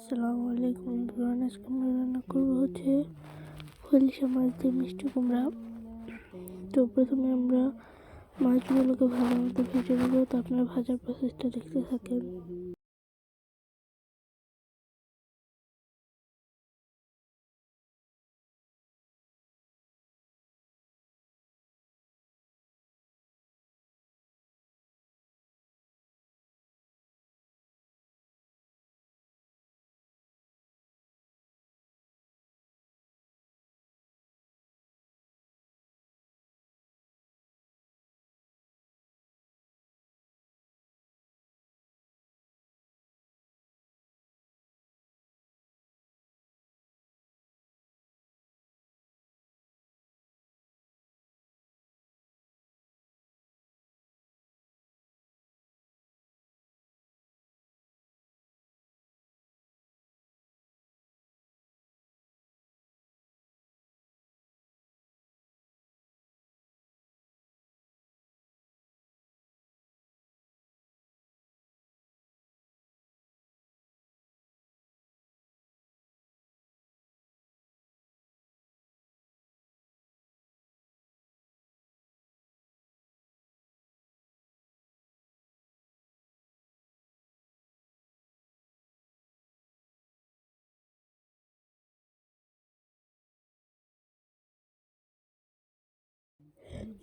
আসসালামু আলাইকুম বন্ধুরা, আজকে আমরা রান্না করবো হচ্ছে খলিশা মাছ দিয়ে মিষ্টি কুমড়া। তো প্রথমে আমরা মাছগুলোকে ভালো মতো ভেজে নেবো। তো আপনারা ভাজার প্রসেসটা দেখতে থাকেন।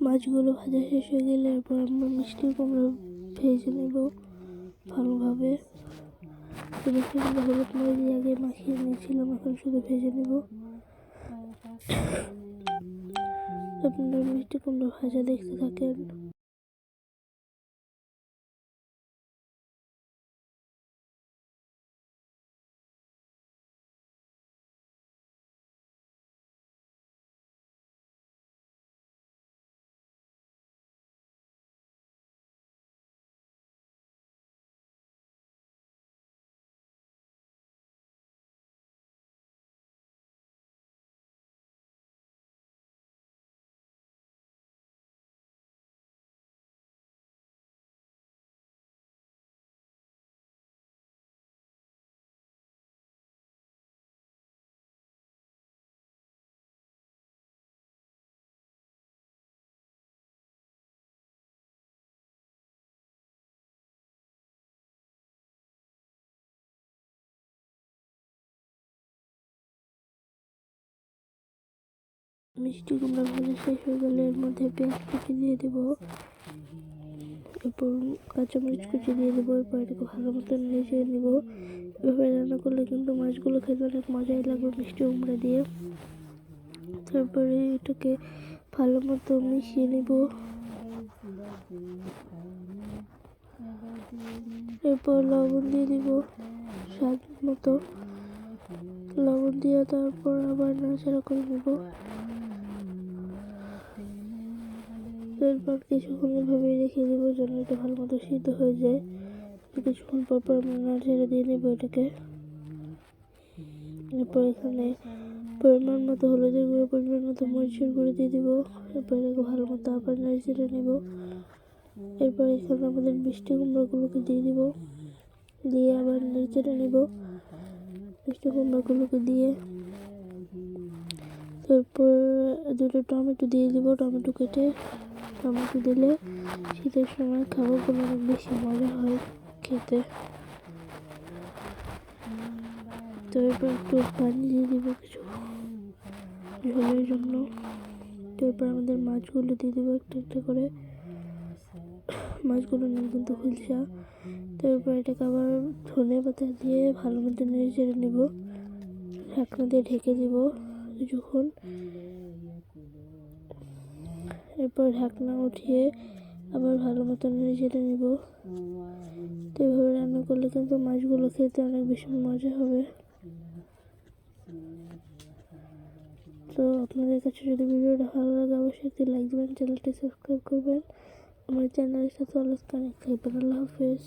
মাছগুলো ভাজা শেষ হয়ে গেলে এরপর আমরা মিষ্টি কুমড়া ভেজে নেব ভালোভাবে। তো মিষ্টি কুমড়া হলুদ মরিচ দিয়ে আগে মাখিয়ে নিয়েছিলাম, এখন শুধু ভেজে নেব। আপনারা মিষ্টি কুমড়া ভাজা দেখতে থাকেন। মিষ্টি কুমড়া ভাজা শেষ হয়ে গেলে এর মধ্যে পেঁয়াজ কুচি দিয়ে দেবো, এরপর কাঁচামরিচ কুচি দিয়ে দেবো। এরপর এটাকে ভালো মতো নেড়ে নেব। এভাবে রান্না করলে কিন্তু মাছগুলো খেতে অনেক মজাই লাগবে মিষ্টি কুমড়া দিয়ে। তারপরে এটাকে ভালো মতো মিশিয়ে নেব। এরপর লবণ দিয়ে দিব স্বাদ মতো। লবণ দিয়ে তারপর আবার নাড়াচাড়া করে নেব। এরপর কিছুক্ষণ এভাবে রেখে দেবো যেন এটা ভালো মতো সিদ্ধ হয়ে যায়। কিছুক্ষণ পর পর আমরা নাড়াচাড়া দিয়ে নেবো এটাকে। এরপর এখানে পরিমাণ মতো হলুদের গুঁড়ো, পরিমাণ মতো মরিচের গুঁড়ো দিয়ে দিব। এরপর এটাকে ভালো মতো আবার নাড়াচাড়া নেব। এরপর এখানে আমাদের মিষ্টি কুমড়াগুলোকে দিয়ে দিব, দিয়ে আবার নাড়াচাড়া নেব মিষ্টি কুমড়াগুলোকে দিয়ে। তারপর দুটো টমেটো দিয়ে দিব, টমেটো কেটে। টমেটো দিলে শীতের সময় খাবারগুলো অনেক বেশি মজা হয় খেতে। তো এরপর একটু পানি দিয়ে দিব কিছু ঝোলের জন্য। তো এরপর আমাদের মাছগুলো দিয়ে দেবো একটা একটা করে। মাছগুলো নিয়ে কিন্তু খলসা। তো এরপর এটাকে আবার ধনে পাতা দিয়ে ভালো মতো নেড়ে চেড়ে নেব। ঢাকনা দিয়ে ঢেকে দেব কিছুক্ষণ। এরপর ঢাকনা উঠিয়ে আবার ভালো মতো নেড়ে চেড়ে নেব। তো এভাবে রান্না করলে কিন্তু মাছগুলো খেতে অনেক বেশি মজা হবে। তো আপনাদের কাছে যদি ভিডিওটা ভালো লাগে অবশ্যই একটি লাইক দেবেন, চ্যানেলটি সাবস্ক্রাইব করবেন, আমার চ্যানেলের সাথে অলওয়েজ কানেক্ট থাকবেন। আল্লাহ হাফেজ।